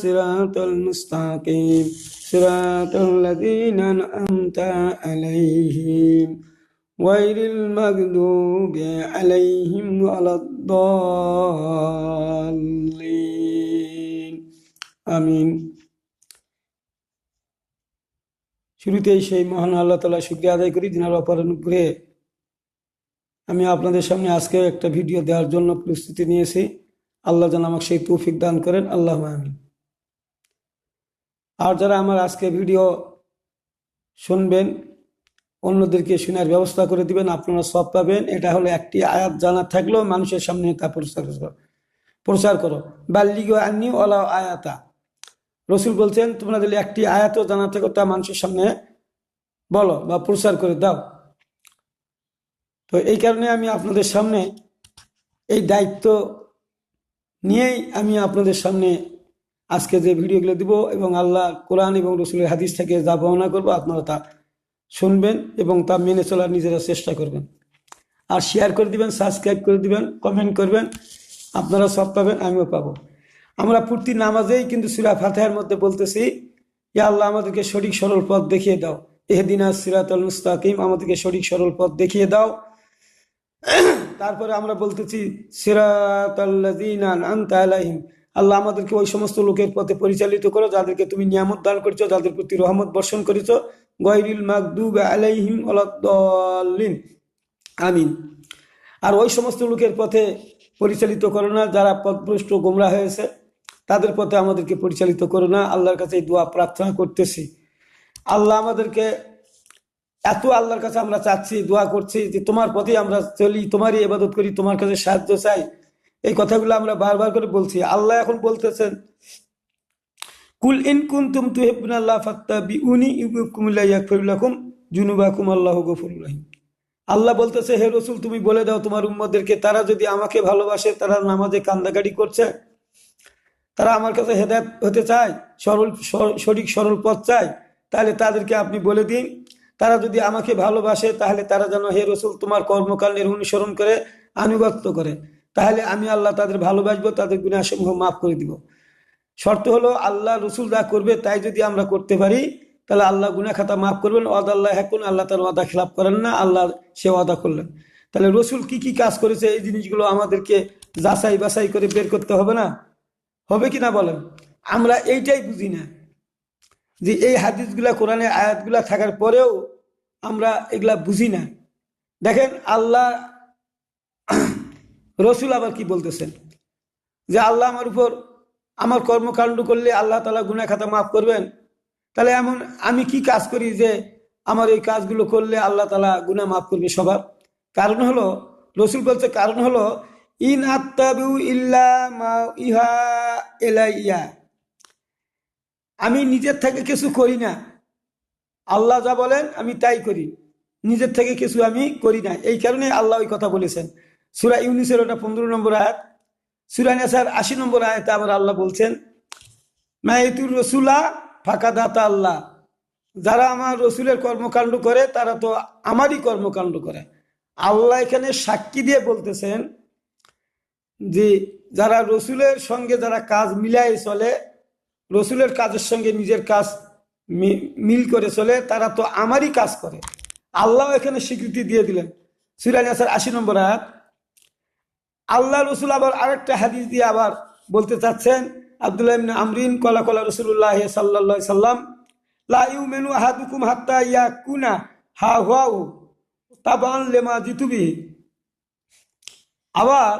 صراط المستقيم صراط الذين أنعمت عليهم غير المغضوب عليهم ولا الضالين আমিন। শুরুতেই সেই মহান আল্লাহ তাআলা শুকরিয়া আদায় করি, যিনার অপার অনুগ্রহে আমি আপনাদের সামনে আজকে একটা ভিডিও দেওয়ার জন্য প্রস্তুতি নিয়েছি। আল্লাহ যেন আমাকে সেই তৌফিক দান করেন, আল্লাহুম্মা আমিন। আর যারা আমার আজকে ভিডিও শুনবেন, অন্যদেরকে শোনার ব্যবস্থা করে দিবেন, আপনারা সব পাবেন। এটা হলো একটি আয়াত জানা থাকলেও মানুষের সামনে তা প্রচার করো। বাল্লিগু আন্নি ওয়ালাউ আয়াতা। রসুল বলছেন, তোমরা যদি একটি আয়াতও জানা থাকো তা মানুষের সামনে বলো বা প্রচার করে দাও। তো এই কারণে আমি আপনাদের সামনে এই দায়িত্ব নিয়েই আমি আপনাদের সামনে আজকে যে ভিডিওগুলো দিব এবং আল্লাহ কোরআন এবং রসুলের হাদিস থেকে যা বর্ণনা করবো আপনারা তা শুনবেন এবং তা মেনে চলার নিজেরা চেষ্টা করবেন। আর শেয়ার করে দিবেন, সাবস্ক্রাইব করে দিবেন, কমেন্ট করবেন, আপনারা সব পাবেন, আমিও পাবো। আমরা প্রতি নামাজেই কিন্তু সূরা ফাতিহার মধ্যে বলতেছি, ইয়া আল্লাহ আমাদেরকে সঠিক সরল পথ দেখিয়ে দাও, ইহদিনাস সিরাতাল মুস্তাকিম, আমাদেরকে সঠিক সরল পথ দেখিয়ে দাও। তারপরে আমরা বলতেছি সিরাতাল্লাযীনা আন'আমতা আলাইহিম, আল্লাহ আমাদেরকে ওই সমস্ত লোকের পথে পরিচালিত করো যাদেরকে তুমি নিয়ামত দান করেছো, যাদের প্রতি রহমত বর্ষণ করেছো, গায়রিল মাগদুবি আলাইহিম ওয়ালাদ-দাল্লিন, আমিন। আর ওই সমস্ত লোকের পথে পরিচালিত করো না যারা পথভ্রষ্ট গোমরাহ হয়েছে, তাদের পথে আমাদেরকে পরিচালিত করো না। আল্লাহর কাছে এই দোয়া প্রার্থনা করতেছি। আল্লাহ আমাদেরকে এত আল্লাহর কাছে আমরা চাচ্ছি, দোয়া করছি যে তোমার পথে আমরা চলি, তোমারই ইবাদত করি, তোমার কাছে সাহায্য চাই। এই কথাগুলো আমরা বারবার করে বলছি। আল্লাহ এখন বলতেছেন, কুল ইন কুনতুম তুহিব্বুনাল্লাহ ফাত্তাবিউনি ইউহিব্বুকুমুল্লাহ ইয়াগফির লাকুম যুনুবাকুম আল্লাহু গফুরুর রহিম। আল্লাহ বলতেছে, হে রসুল তুমি বলে দাও তোমার উম্মতদেরকে, তারা যদি আমাকে ভালোবাসে, তারা নামাজে কান্দাকাটি করছে, তারা আমার কাছে হেদায়েত হতে চায়, সঠিক সরল পথ চায়, তাহলে তাদেরকে আপনি বলে দিন, তারা যদি আমাকে ভালোবাসে তাহলে তারা যেন হে রসুল তোমার কর্মকাণ্ডের অনুসরণ করে, আনুগত্য করে, তাহলে আমি আল্লাহ তাদের ভালোবাসবো, তাদের গুনাহসমূহ মাফ করে দিব। শর্ত হলো আল্লাহ রসুল যা করবে তাই যদি আমরা করতে পারি, তাহলে আল্লাহ গুনাহ খাতা মাফ করবেন। ওয়াদাল্লাহ হাকুন, আল্লাহ তার ওয়াদা খিলাফ করেন না, আল্লাহ সে ওয়াদা করলেন। তাহলে রসুল কি কি কাজ করেছে এই জিনিসগুলো আমাদেরকে যাচাই বাছাই করে বের করতে হবে না? হবে কিনা বলেন? আমরা এইটাই বুঝি না যে এই হাদিসগুলা, কোরআনের আয়াতগুলা থাকার পরেও আমরা এগুলা বুঝি না। দেখেন আল্লাহ রসুল আবার কি বলতেছেন, যে আল্লাহ আমার উপর আমার কর্মকাণ্ড করলে আল্লাহ তাআলা গুনাহ খাতা মাফ করবেন। তাহলে এমন আমি কি কাজ করি যে আমার এই কাজগুলো করলে আল্লাহ তাআলা গুনাহ মাফ করবে সবার? কারণ হলো, রসুল বলছে, কারণ হলো ইন আত্তাবিউ ইল্লা মা ইহা ইলাইয়া, আমি নিজের থেকে কিছু করি না, আল্লাহ যা বলেন আমি তাই করি, নিজের থেকে কিছু আমি করি না। এই কারণে আল্লাহ ওই কথা বলেছেন। সূরা ইউনূসের ওটা 15 নম্বর আয়াত, সূরা নিসার 80 নম্বর আয়াতে আবার আল্লাহ বলছেন, মাইতুর রসুলা ফাকাদাতা আল্লাহ, যারা আমার রসুলের কর্মকাণ্ড করে তারা তো আমারই কর্মকাণ্ড করে। আল্লাহ এখানে সাক্ষী দিয়ে বলতেছেন যে যারা রসুলের সঙ্গে যারা কাজ মিলাই চলে, রসুলের কাজের সঙ্গে নিজের কাজ মিল করে চলে, তারা তো আমারই কাজ করে। আল্লাহ এখানে স্বীকৃতি দিয়ে দিলেন। সূরা নিসার 80 নম্বর আয়াত। আল্লাহ রসুল আবার আরেকটা হাদিস দিয়ে আবার বলতে চাচ্ছেন, আব্দুল্লাহ ইবনে আমরিন কলা কলা রাসূলুল্লাহ সাল্লাল্লাহু আলাইহি সাল্লাম লা ইউমিনু আহাদুকুম হাত্তা ইয়াকুনা হাওয়াউ তাবান লিমা জিতুবি। আবার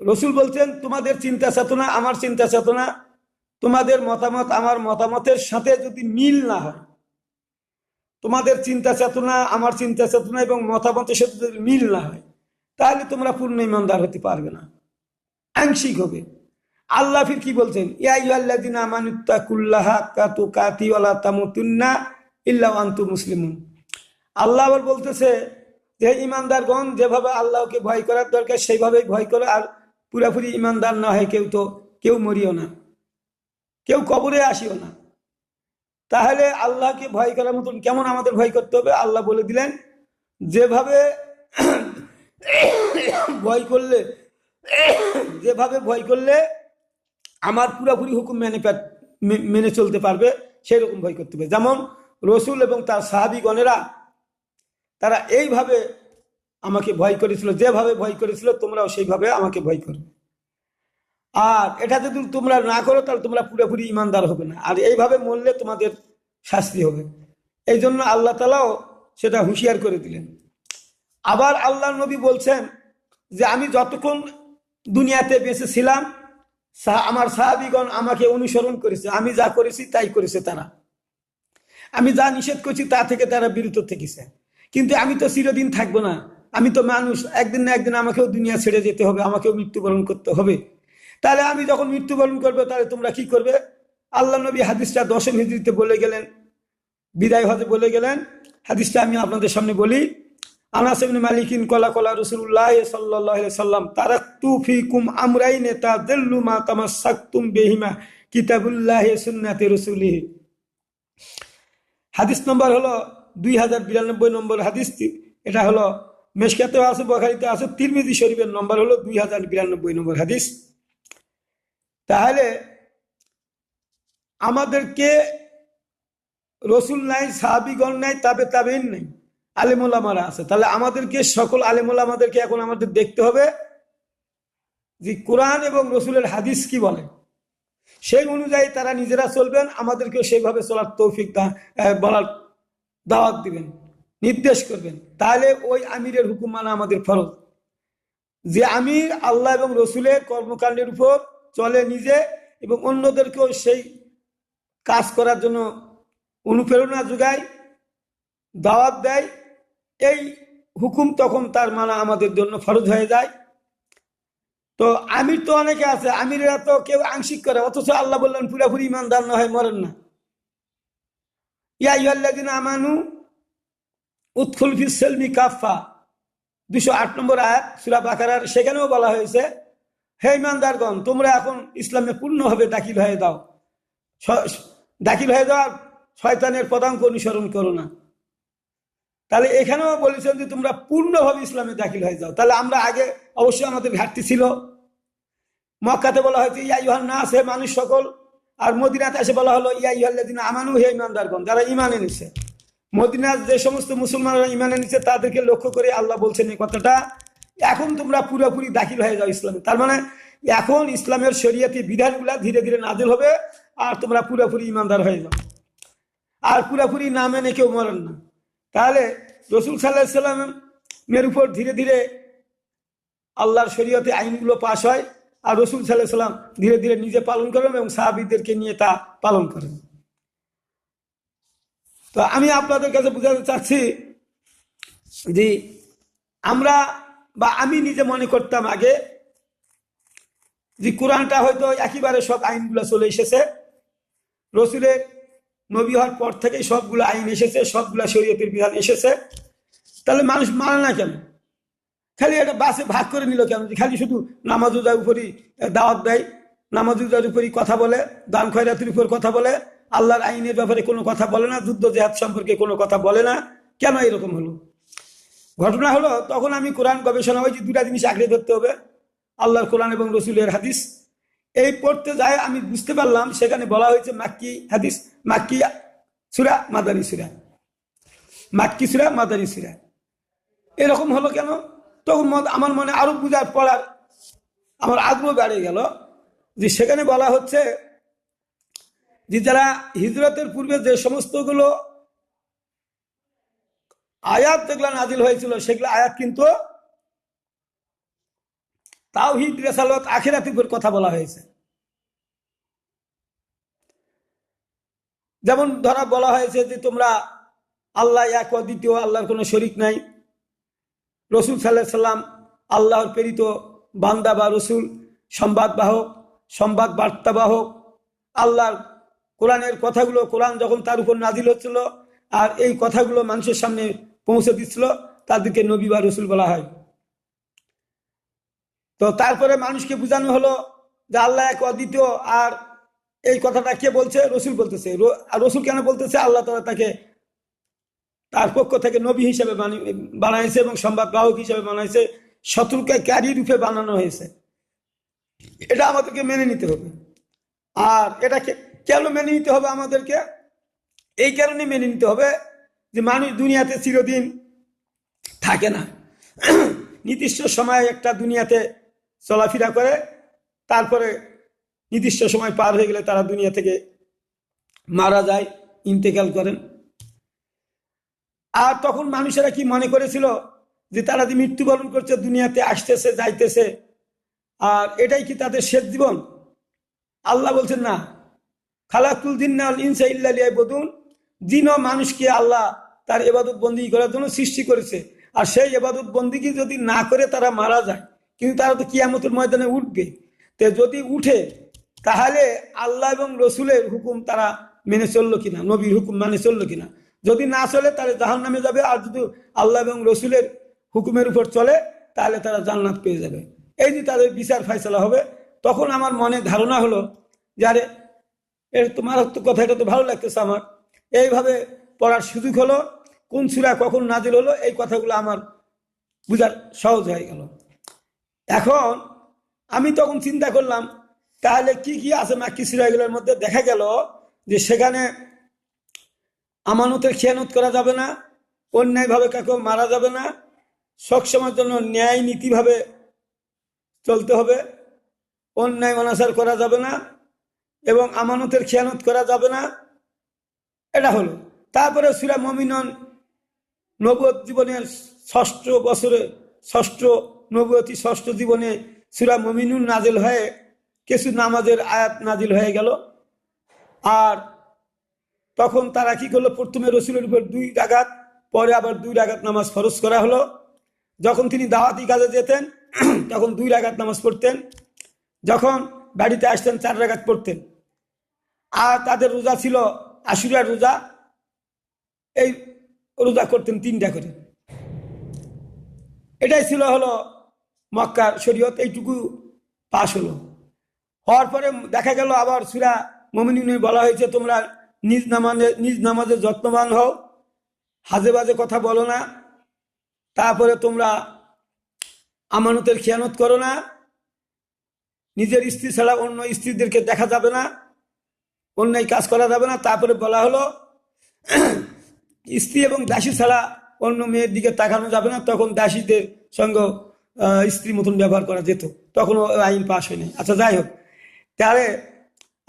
রসুল বলছেন, তোমাদের চিন্তা চেতনা আমার চিন্তা চেতনা, তোমাদের মতামত আমার মতামতের সাথে যদি মিল না হয়, তোমাদের চিন্তা চেতনা আমার চিন্তা চেতনা এবং মতামতের সাথে যদি মিল না হয়, তাহলে তোমরা পূর্ণ ঈমানদার হতে পারবে না, আংশিক হবে। আল্লাহ ফির কি বলছেন, ইয়া আইয়ুহাল্লাযীনা আমানুত্তাকুল্লাহা হাক্কা তুকাতি ওয়া লা তামুতুন্না ইল্লা ওয়া আনতুম মুসলিমুন। আল্লাহ আবার বলতেছে যে ঈমানদারগণ, যেভাবে আল্লাহকে ভয় করার দরকার সেইভাবেই ভয় করো, আর পুরাপুরি ঈমানদার না হয় কেউ মরিও না, কেউ কবরে আসিও না। তাহলে আল্লাহকে ভয় করার মতন কেমন আমাদের ভয় করতে হবে? আল্লাহ বলে দিলেন, যেভাবে ভয় করলে আমার পুরোপুরি হুকুম মেনে চলতে পারবে, সেই রকম ভয় করতে হবে। যেমন রসুল এবং তার সাহাবীগণেরা তারা এইভাবে আমাকে ভয় করেছিল, যেভাবে ভয় করেছিল তোমরাও সেইভাবে আমাকে ভয় করবে। আর এটা যদি তোমরা না করো তাহলে তোমরা পুরোপুরি ইমানদার হবে না, আর এইভাবে মরলে তোমাদের শাস্তি হবে। এই জন্য আল্লাহ তাআলাও সেটা হুঁশিয়ার করে দিলেন। আবার আল্লাহ নবী বলছেন যে আমি যতক্ষণ দুনিয়াতে বেঁচে ছিলাম আমার সাহাবীগণ আমাকে অনুসরণ করেছে, আমি যা করেছি তাই করেছে তারা, আমি যা নিষেধ করছি তা থেকে তারা বিরত থেকেছে। কিন্তু আমি তো চিরদিন থাকবো না, আমি তো মানুষ, একদিন না একদিন আমাকেও দুনিয়া ছেড়ে যেতে হবে, আমাকেও মৃত্যুবরণ করতে হবে। তাহলে আমি যখন মৃত্যুবরণ করবো তাহলে তোমরা কি করবে? আল্লাহ নবী হাদিসটা 10 হিজরিতে বলে গেলেন, বিদায় হতে বলে গেলেন। হাদিসটা আমি আপনাদের সামনে বলি। আনাস ইবনে মালিকিন কলা কলা রাসূলুল্লাহ সাল্লাল্লাহু আলাইহি সাল্লাম তারাকতু ফিকুম আমরাইন তাদিল্লু মা তামাসসাকতুম বিহিমা কিতাবুল্লাহি সুন্নাতি রাসূলিহি। হাদিস নম্বর হলো 2092 নম্বর হাদিস। এটা হলো মেশকাতেও আছে, বুখারীতে আছে, তিরমিজি শরীফের নম্বর হলো 2092 নম্বর হাদিস। তাহলে আমাদেরকে রসুল নাই, সাহাবীগণ নাই, তাবেঈন নাই, আলেম ওলামারা আছে। তাহলে আমাদেরকে সকল আলেম ওলামাদেরকে এখন আমাদের দেখতে হবে যে কোরআন এবং রসুলের হাদিস কি বলে, সেই অনুযায়ী তারা নিজেরা চলবেন, আমাদেরকেও সেইভাবে চলার তৌফিক বলার দাওয়াত দিবেন, নির্দেশ করবেন। তাহলে ওই আমিরের হুকুম মানা আমাদের ফরজ। যে আমির আল্লাহ এবং রসুলের কর্মকাণ্ডের উপর চলে নিজে এবং অন্যদেরকেও সেই কাজ করার জন্য অনুপ্রেরণা যোগায়, দাওয়াত দেয়, এই হুকুম তখন তার মানা আমাদের জন্য ফরজ হয়ে যায়। তো আমির তো অনেকে আছে, আমিরেরা তো কেউ আংশিক করে, অথচ আল্লাহ বললেন পুরোপুরি ইমানদার না হয় মরেন না। ইয়া আইয়ুহাল্লাযীনা আমানু উদখুলু ফিস সিলমি কাফা, 208 নম্বর আয়াত সূরা বাকারার। সেখানেও বলা হয়েছে, হে ইমানদারগণ তোমরা এখন ইসলামে পূর্ণভাবে দাখিল হয়ে দাও, দাখিল হয়ে যাও, শয়তানের পদাঙ্ক অনুসরণ করো না। তাহলে এখানেও বলেছেন যে তোমরা পূর্ণভাবে ইসলামে দাখিল হয়ে যাও। তাহলে আমরা আগে অবশ্যই আমাদের ঘাটতি ছিল। মক্কাতে বলা হয়েছে ইয়া আইয়ুহান নাস, হে মানুষ সকল, আর মদিনাতে এসে বলা হলো ইয়া আইয়ুহাল্লাযীনা আমানু, হে ইমানদারগণ যারা ঈমান এনেছে। মদিনার যে সমস্ত মুসলমানরা ঈমান এনেছে তাদেরকে লক্ষ্য করে আল্লাহ বলছেন এই কথাটা, এখন তোমরা পুরোপুরি দাখিল হয়ে যাও ইসলামে। তার মানে এখন ইসলামের শরীয়তি বিধানগুলা ধীরে ধীরে নাজিল হবে, আর তোমরা পুরোপুরি ঈমানদার হয়ে যাও। আর পুরোপুরি না মেনে কেউ মরেন না। তাহলে রাসূল সাল্লাল্লাহু আলাইহি সাল্লামের উপর ধীরে ধীরে আল্লাহর শরীয়তে আইনগুলো পাশ হয়, আর রাসূল সাল্লাল্লাহু আলাইহি সাল্লাম ধীরে ধীরে নিজে পালন করেন এবং সাহাবীদেরকে নিয়ে তা পালন করেন। তো আমি আপনাদের কাছে বোঝাতে চাচ্ছি যে আমরা বা আমি নিজে মনে করতাম আগে যে কোরআনটা হয়তো একেবারে সব আইনগুলো চলে এসেছে, রসুলের নবী হওয়ার পর থেকেই সবগুলো আইন এসেছে, সবগুলো শরীয়তের বিধান এসেছে। তাহলে মানুষ মানে না কেন? খালি এটা বাসে ভাগ করে নিল কেন? খালি শুধু নামাজ রোজার উপরই দাওয়াত দেয়, নামাজ রোজার উপরই কথা বলে, দান খয়রাতের উপর কথা বলে, আল্লাহর আইনের ব্যাপারে কোনো কথা বলে না, যুদ্ধ জেহাদ সম্পর্কে কোনো কথা বলে না। কেন এরকম হলো? ঘটনা হলো তখন আমি কোরআন গবেষণা হয়েছি, দুটা জিনিস আঁকড়ে ধরতে হবে, আল্লাহর কোরআন এবং রসুলের হাদিস। এই পড়তে যায় আমি বুঝতে পারলাম সেখানে বলা হয়েছে মাক্কি হাদিস, মাক্কি সূরা, মাদানী সূরা, মাক্কি সূরা, মাদানী সূরা। এরকম হলো কেন? তখন আমার মনে আরো বুঝার পড়ার আমার আগ্রহ বেড়ে গেল যে সেখানে বলা হচ্ছে যে যারা হিজরতের পূর্বে যে সমস্তগুলো আয়াত যেগুলো নাজিল হয়েছিল সেগুলো আয়াত কিন্তু তাওহীদ, রিসালাত, আখিরাতের উপর কথা বলা হয়েছে। যেমন ধরা বলা হয়েছে যে তোমরা আল্লাহ এক, অদ্বিতীয়, আল্লাহর কোনো শরীক নাই, রাসূল সাল্লাল্লাহু আলাইহি সাল্লাম আল্লাহর প্রেরিত বান্দা বা রসুল, সংবাদ বাহক, সংবাদ বার্তা বাহক। আল্লাহর কোরআনের কথাগুলো, কোরআন যখন তার উপর নাজিল হচ্ছিল আর এই কথাগুলো মানুষের সামনে পৌঁছে দিচ্ছিল, তাদেরকে নবী বা রসুল বলা হয়। তো তারপরে মানুষকে বোঝানো হলো যে আল্লাহ এক, অদ্বিতীয়, আর এই কথাটা কে বলছে? রসুল বলতেছে। আর রসুল কেন বলতেছে? আল্লাহ তাআলা তাকে তার পক্ষ থেকে নবী হিসেবে বানাইছে এবং সংবাদ বাহক হিসেবে বানাইছে, শত্রুকে ক্যারি রূপে বানানো হয়েছে। এটা আমাদেরকে মেনে নিতে হবে। আর এটাকে কেন মেনে নিতে হবে আমাদেরকে? এই কারণে মেনে নিতে হবে যে মানুষ দুনিয়াতে চিরদিন থাকে না। নির্দিষ্ট সময় একটা দুনিয়াতে চলাফেরা করে, তারপরে নির্দিষ্ট সময় পার হয়ে গেলে তারা দুনিয়া থেকে মারা যায়, ইন্তেকাল করেন। আর তখন মানুষেরা কি মনে করেছিল যে তারা যে মৃত্যুবরণ করছে, দুনিয়াতে আসতেছে যাইতেছে, আর এটাই কি তাদের শেষ জীবন? আল্লাহ বলছেন না, খালাকুল জিন্না ওয়াল ইনসা ইল্লা লিয়াবুদুন, জিন ও মানুষকে আল্লাহ তার ইবাদত বন্দেগী করার জন্য সৃষ্টি করেছে। আর সেই ইবাদত বন্দেগী যদি না করে তারা মারা যায়, কিন্তু তারা তো কিয়ামতের ময়দানে উঠবে। তো যদি উঠে, তাহলে আল্লাহ এবং রসুলের হুকুম তারা মেনে চললো কিনা, নবীর হুকুম মানে চললো কিনা। যদি না চলে তাহলে জাহান্নামে যাবে, আর যদি আল্লাহ এবং রসুলের হুকুমের উপর চলে তাহলে তারা জান্নাত পেয়ে যাবে। এই যে তাদের বিচার ফায়সালা হবে। তখন আমার মনে ধারণা হলো যে আরে, এর তো মারাত্মক কথা, এটা তো ভালো লাগতেছে আমার। এইভাবে পড়ার সুযোগ হলো, কোন সূরা কখন নাজিল হলো, এই কথাগুলো আমার বুঝার সহজ হয়ে গেল। এখন আমি তখন চিন্তা করলাম, তাহলে কি কি আছে মাক্কি সূরাগুলোর মধ্যে? দেখা গেল যে সেখানে আমানতের খেয়ানত করা যাবে না, অন্যায়ভাবে কাউকে মারা যাবে না, সবসময়ের জন্য ন্যায় নীতিভাবে চলতে হবে, অন্যায় অনাচার করা যাবে না, এবং আমানতের খেয়ানত করা যাবে না। এটা হলো। তারপরে সূরা মুমিনুন, নবুয়ত জীবনের ষষ্ঠ বছরে, ষষ্ঠ নবুয়তি ষষ্ঠ জীবনে সূরা মুমিনুন নাজিল হয়ে কিছু নামাজের আয়াত নাজিল হয়ে গেল। আর তখন তারা কি করলো, প্রথমে রসুলের উপর 2 রাকাত, পরে আবার 2 রাকাত নামাজ ফরজ করা হলো। যখন তিনি দাওয়াতি কাজে যেতেন তখন 2 রাকাত নামাজ পড়তেন, যখন বাড়িতে আসতেন 4 রাকাত পড়তেন। আর তাদের রোজা ছিল আশুরার রোজা, এই রোজা করতেন 3টা করে। এটাই ছিল হলো মক্কার শরীয়ত। এইটুকু পাশ হলো। হওয়ার পরে দেখা গেল আবার সূরা মুমিনুনে বলা হয়েছে, তোমরা নিজ নামাজে যত্নবান হও, হাজে বাজে কথা বলো না, তারপরে তোমরা আমানতের খেয়ানত করো না, নিজের স্ত্রী ছাড়া অন্য স্ত্রীদেরকে দেখা যাবে না, অন্যায় কাজ করা যাবে না। তারপরে বলা হলো স্ত্রী এবং দাসী ছাড়া অন্য মেয়ের দিকে তাকানো যাবে না। তখন দাসীদের সঙ্গে স্ত্রী মতন ব্যবহার করা যেত, তখন আইন পাশ হয়নি। আচ্ছা, যাই হোক। তাহলে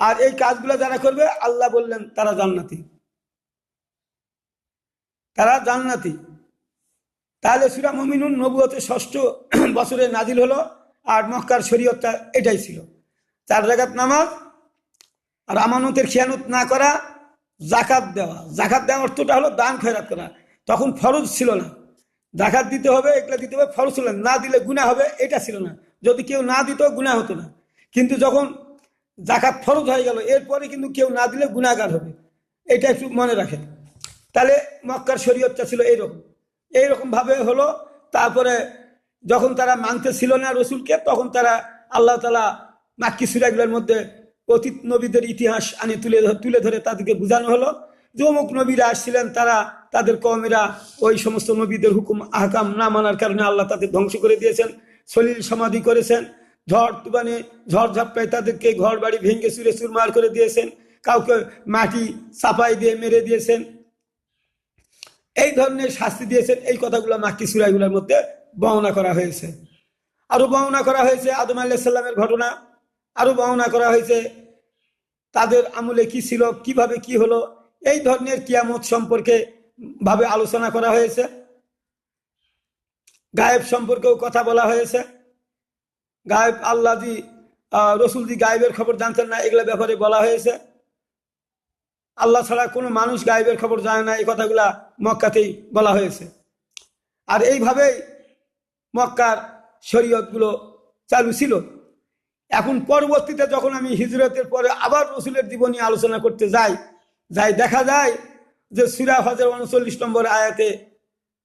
আর এই কাজগুলো যারা করবে, আল্লাহ বললেন তারা জান্নাতি, তারা জান্নাতি। তাহলে সূরা মুমিনুন নবুয়তের ষষ্ঠ বছরে নাজিল হলো। আর মক্কার শরীয়তটা এটাই ছিল, 4 রাকাত নামাজ, আর আমানতের খেয়ানত না করা, জাকাত দেওয়া। জাকাত দেওয়ার অর্থটা হলো দান খয়রাত করা। তখন ফরজ ছিল না, জাকাত দিতে হবে, এগুলা দিতে হবে, ফরজ ছিল না, দিলে গুনাহ হবে, এটা ছিল না। যদি কেউ না দিত গুনাহ হতো না। কিন্তু যখন জাকাত ফরজ হয়ে গেল, এরপরে কিন্তু কেউ না দিলে গুনাহগার হবে, এটা একটু মনে রাখেন। তাহলে মক্কার শরীয়তটা ছিল এইরকম ভাবে হলো। তারপরে যখন তারা মানতে ছিল না রসুলকে, তখন তারা আল্লাহ তাআলা মাক্কি সূরাগুলোর মধ্যে অতীত নবীদের ইতিহাস আনি তুলে ধরে তাদেরকে বোঝানো হলো যে অমুক নবীরা আসছিলেন, তারা তাদের কওমেরা ওই সমস্ত নবীদের হুকুম আহকাম না মানার কারণে আল্লাহ তাদের ধ্বংস করে দিয়েছেন, সলিল সমাধি করেছেন, ঝড় তুফানে ঝড় ঝাপটায় তাদেরকে ঘর বাড়ি ভেঙে চুরে চুরমার করে দিয়েছেন, কাউকে মাটি চাপাই দিয়ে মেরে দিয়েছেন, এই ধরনের শাস্তি দিয়েছেন। এই কথাগুলো মাক্কি সূরাগুলোর মধ্যে বর্ণনা করা হয়েছে। আরো বর্ণনা করা হয়েছে আদম আলাইহিস সালামের ঘটনা, আরো বর্ণনা করা হয়েছে তাদের আমলে কি ছিল, কিভাবে কি হলো, এই ধরনের কিয়ামত সম্পর্কে ভাবে আলোচনা করা হয়েছে। গায়েব সম্পর্কেও কথা বলা হয়েছে। গায়েব আল্লাহ জি, রসুল জি গায়েবের খবর জানতেন না, এগুলো ব্যাপারে বলা হয়েছে। আল্লাহ ছাড়া কোনো মানুষ গায়েবের খবর জানে না, এই কথাগুলা মক্কাতেই বলা হয়েছে। আর এইভাবেই মক্কার শরীয়তগুলো চালু ছিল। এখন পরবর্তীতে যখন আমি হিজরতের পরে আবার রসুলের জীবনী আলোচনা করতে যাই, দেখা যায় যে সূরা হজের 39 নম্বর আয়াতে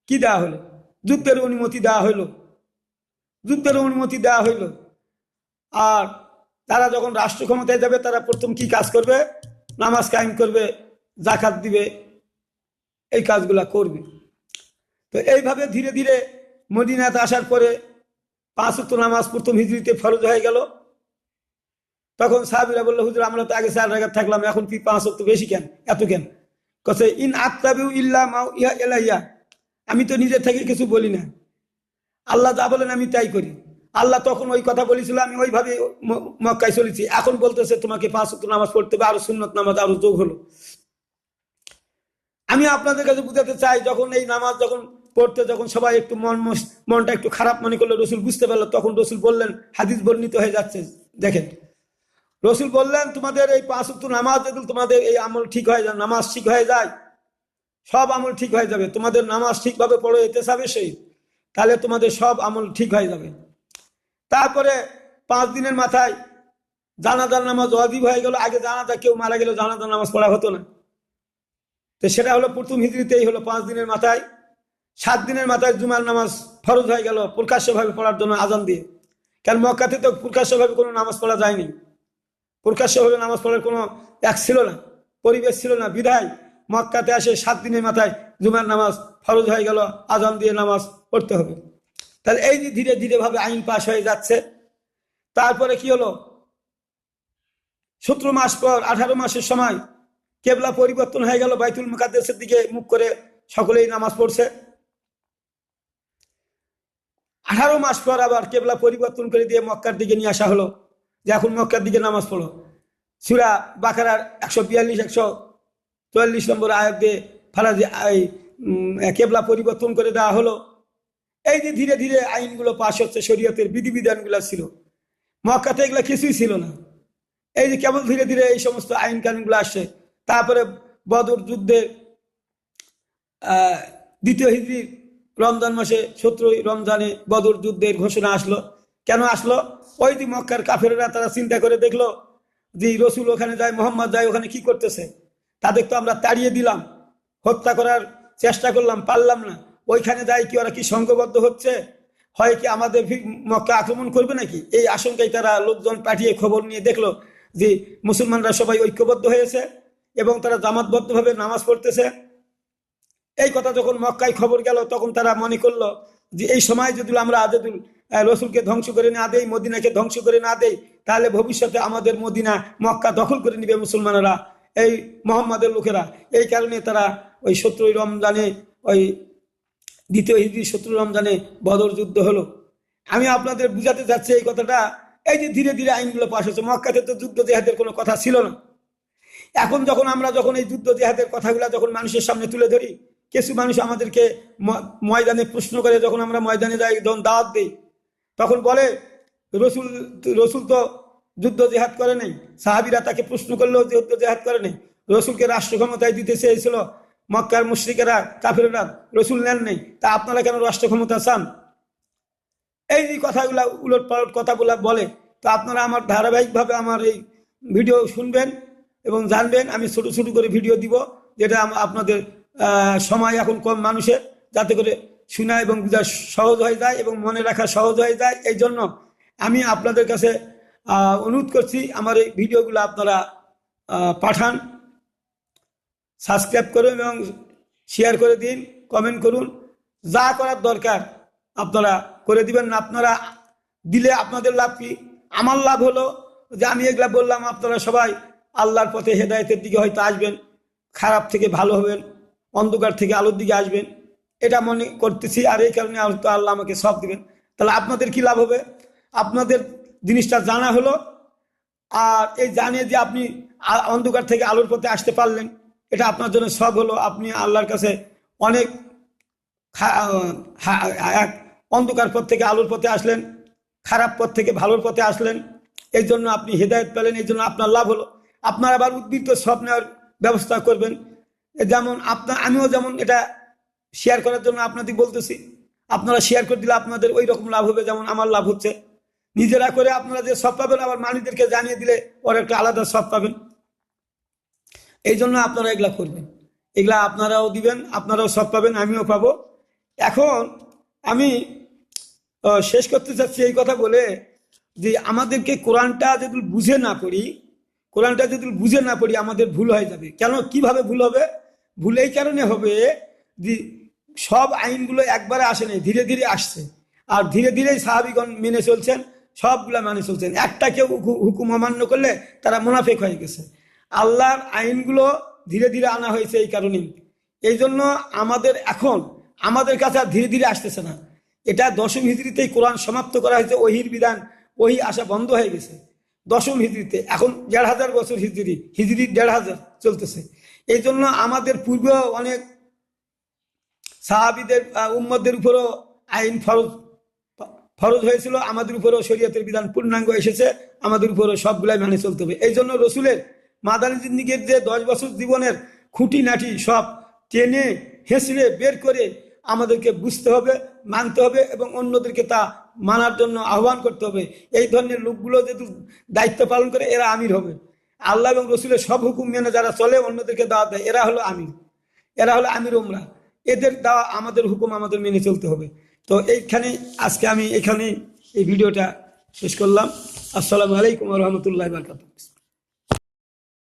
কি দেওয়া হলো, যুদ্ধের অনুমতি দেওয়া হইল। আর তারা যখন রাষ্ট্র ক্ষমতায় যাবে, তারা প্রথম কি কাজ করবে? নামাজ কায়েম করবে, জাকাত দিবে, এই কাজগুলা করবে। তো এইভাবে ধীরে ধীরে মদিনাতে আসার পরে 5 ওয়াক্ত নামাজ প্রথম হিজরিতে ফরজ হয়ে গেল। তখন সাহাবীরা বললো, হুজুর আমরা তো আগে 4 রাকাত থাকলাম, এখন কি 5 ওয়াক্ত বেশি কেন, এত কেন? কছে ইন আত্তাবিউ ইল্লা মা ইয়া ইলাইয়া, আমি তো নিজে থেকে কিছু বলি না, আল্লাহ যা বলেন আমি তাই করি। আল্লাহ তখন ওই কথা বলেছিল, আমি ওইভাবে মক্কায় চলেছি। এখন বলতেছে তোমাকে 5 ওয়াক্ত নামাজ পড়তে হবে, আরো সুন্নত নামাজ আরো যোগ হলো। আমি আপনাদের কাছে বুঝাতে চাই, যখন এই নামাজ যখন পড়তে যখন সবাই একটু মনটা একটু খারাপ মনে করলো, রসুল বুঝতে পারলো, তখন রসুল বললেন, হাদিস বর্ণিত হয়ে যাচ্ছে, দেখেন রসুল বললেন, তোমাদের এই 5 ওয়াক্ত নামাজ যদি তোমাদের এই আমল ঠিক হয়ে যায়, নামাজ ঠিক হয়ে যায়, সব আমল ঠিক হয়ে যাবে। তোমাদের নামাজ ঠিকভাবে পড়ো, ইহতিসাবে সেই, তাহলে তোমাদের সব আমল ঠিক হয়ে যাবে। তারপরে 5 দিনের মাথায় জানাজার নামাজ ওয়াজিব হয়ে গেল। আগে জানাজা কেউ মারা গেল জানাজার নামাজ পড়া হতো না, তো সেটা হলো প্রথম হিজরিতেই হলো 5 দিনের মাথায়। 7 দিনের মাথায় জুমার নামাজ ফরজ হয়ে গেল প্রকাশ্যভাবে পড়ার জন্য আজান দিয়ে। কারণ মক্কাতে তো প্রকাশ্যভাবে কোনো নামাজ পড়া যায়নি, প্রকাশ্যভাবে নামাজ পড়ার কোনো ছিল না, পরিবেশ ছিল না, বিধায় মক্কাতে আসে 7 দিনের মাথায় জুমার নামাজ ফরজ হয়ে গেল, আজান দিয়ে নামাজ পড়তে হবে। তাহলে এই যে ধীরে ধীরে ভাবে আইন পাশ হয়ে যাচ্ছে। তারপরে কি হলো, 17 মাস পর 18 মাসের সময় কেবলা পরিবর্তন হয়ে গেল, বাইতুল মুকাদ্দাসের দিকে মুখ করে সকলেই নামাজ পড়ছে। 18 মাস পর আবার কেবলা পরিবর্তন করে দিয়ে মক্কার দিকে নিয়ে আসা হলো, যে এখন মক্কার দিকে নামাজ পড়ো। সূরা বাকারার 142 144 নম্বর আয়াত দিয়ে ফারাজি কেবলা পরিবর্তন করে দেওয়া হলো। এই যে ধীরে ধীরে আইনগুলো পাশ হচ্ছে, শরীয়তের বিধিবিধানগুলো ছিল মক্কাতে, এগুলো কিছুই ছিল না। এই যে কেবল ধীরে ধীরে এই সমস্ত আইন কানুনগুলো আসছে। তারপরে বদর যুদ্ধের 2য় হিজরির রমজান মাসে 17 রমজানে বদর যুদ্ধের ঘোষণা আসলো। কেন আসলো? ওই যে মক্কার কাফেররা তারা চিন্তা করে দেখলো যে রসুল ওখানে যায়, মোহাম্মদ যায়, ওখানে কি করতেছে, তাদের তো আমরা তাড়িয়ে দিলাম, হত্যা করার চেষ্টা করলাম, পারলাম না, ওইখানে যায় কি ওরা কি সংঘবদ্ধ হচ্ছে, হয় কি আমাদের মক্কা আক্রমণ করবে নাকি, এই আশঙ্কায় তারা লোকজন পাঠিয়ে খবর নিয়ে দেখলো যে মুসলমানরা সবাই ঐক্যবদ্ধ হয়েছে এবং তারা জামাতবদ্ধভাবে নামাজ পড়তেছে। এই কথা যখন মক্কায় খবর গেল, তখন তারা মনে করলো যে এই সময় যদি আমরা আজাদুল রসুলকে ধ্বংস করে না দেই, মদিনাকে ধ্বংস করে না দেই, তাহলে ভবিষ্যতে আমাদের মদিনা মক্কা দখল করে নিবে মুসলমানেরা, এই মোহাম্মদের লোকেরা। এই কারণে তারা ওই 17 রমজানে, ওই 2য় হিজরি 17 রমজানে বদর যুদ্ধ হলো। আমি আপনাদের বুঝাতে চাচ্ছি এই কথাটা, এই যে ধীরে ধীরে আইনগুলো পাশ হচ্ছে। মক্কাতে তো যুদ্ধ জেহাদের কোনো কথা ছিল না। এখন যখন আমরা এই যুদ্ধ জেহাদের কথাগুলো যখন মানুষের সামনে তুলে ধরি, কিছু মানুষ আমাদেরকে ময়দানে প্রশ্ন করে, যখন আমরা ময়দানে যাই, যখন দাওয়াত দিই, তখন বলে রসুল তো যুদ্ধ জেহাদ করে নাই। সাহাবীরা তাকে প্রশ্ন করলেও যুদ্ধ জেহাদ করে নাই। রসুলকে রাষ্ট্র ক্ষমতায় দিতে চেয়েছিল মক্কার মুশরিকেরা, কাফেররা, রসুল নেন নাই, তা আপনারা কেন রাষ্ট্র ক্ষমতা চান? এই যে কথাগুলা উলট পালট কথাগুলা বলে। তো আপনারা আমার ধারাবাহিকভাবে আমার এই ভিডিও শুনবেন এবং জানবেন। আমি ছোট ছোট করে ভিডিও দিব, যেটা আপনাদের সময় এখন কম মানুষের, যাতে করে শোনা এবং বোঝা সহজ হয়ে যায় এবং মনে রাখা সহজ হয়ে যায়। এই জন্য আমি আপনাদের কাছে অনুরোধ করছি, আমার এই ভিডিওগুলো আপনারা পাঠান, সাবস্ক্রাইব করুন এবং শেয়ার করে দিন, কমেন্ট করুন, যা করার দরকার আপনারা করে দিবেন। আপনারা দিলে আপনাদের লাভ কি? আমার লাভ হলো যে আমি এগুলা বললাম, আপনারা সবাই আল্লাহর পথে হেদায়েতের দিকে হয়তো আসবেন, খারাপ থেকে ভালো হবেন, অন্ধকার থেকে আলোর দিকে আসবেন, এটা মনে করতেছি। আর এই কারণে আল্লাহ আমাকে সব দিবেন। তাহলে আপনাদের কি লাভ হবে? আপনাদের জিনিসটা জানা হলো, আর এই জানিয়ে যে আপনি অন্ধকার থেকে আলোর পথে আসতে পারলেন, এটা আপনার জন্য সব হলো। আপনি আল্লাহর কাছে অনেক এক অন্ধকার পথ থেকে আলোর পথে আসলেন, খারাপ পথ থেকে ভালোর পথে আসলেন, এই জন্য আপনি হেদায়েত পেলেন, এই জন্য আপনার লাভ হলো। আপনার আবার উদ্বৃত্ত সব নেওয়ার ব্যবস্থা করবেন। যেমন আমিও যেমন এটা শেয়ার করার জন্য আপনাদের বলতেছি, আপনারা শেয়ার করে দিলে আপনাদের ওই রকম লাভ হবে যেমন আমার লাভ হচ্ছে। নিজেরা করে আপনারা যে সব পাবেন, আবার মানুষদেরকে জানিয়ে দিলে ওর একটা আলাদা সব পাবেন। এই জন্য আপনারা এগুলা করবেন, এগুলা আপনারাও দিবেন, আপনারাও সব পাবেন, আমিও পাবো। এখন আমি শেষ করতে চাচ্ছি এই কথা বলে যে আমাদেরকে কোরআনটা যদি বুঝে না পড়ি, আমাদের ভুল হয়ে যাবে। কেন, কিভাবে ভুল হবে? ভুল এই কারণে হবে যে সব আইনগুলো একবারে আসে নাই, ধীরে ধীরে আসছে। আর ধীরে ধীরেই সাহাবীগণ মেনে চলছেন, সবগুলা মানে চলছেন। একটা কেউ হুকুম অমান্য করলে তারা মুনাফিক হয়ে গেছে। আল্লাহর আইনগুলো ধীরে ধীরে আনা হয়েছে এই কারণেই। এই জন্য আমাদের কাছে আর ধীরে ধীরে আসতেছে না। এটা দশম হিজরিতেই কোরআন সমাপ্ত করা হয়েছে, ওহির বিধান ওহি আসা বন্ধ হয়ে গেছে দশম হিজরিতে। এখন ১,৫০০ বছর হিজরি ১,৫০০ চলতেছে। এই জন্য আমাদের পূর্বে অনেক সাহাবীদের উম্মতদের উপরও আইন ফরজ হয়েছিল, আমাদের উপরও শরীয়তের বিধান পূর্ণাঙ্গ এসেছে, আমাদের উপরও সবগুলাই মানে চলতে হবে। এই জন্য রসুলের মাদানী জিন্দিগির যে ১০ বছর জীবনের খুঁটিনাটি সব টেনে হেঁচড়ে বের করে আমাদেরকে বুঝতে হবে, মানতে হবে এবং অন্যদেরকে তা মানার জন্য আহ্বান করতে হবে। এই ধরনের লোকগুলো যেহেতু দায়িত্ব পালন করে এরা আমির হবে। আল্লাহ এবং রসুলের সব হুকুম মেনে যারা চলে, অন্যদেরকে দাওয়াত দেয়, এরা হলো আমির উমরা। এদের দেওয়া আমাদের হুকুম আমাদের মেনে চলতে হবে। তো আজকে আমি এখানে এই ভিডিওটা শেষ করলাম। আসসালামু আলাইকুম ওয়া রাহমাতুল্লাহি ওয়া বারাকাতুহু।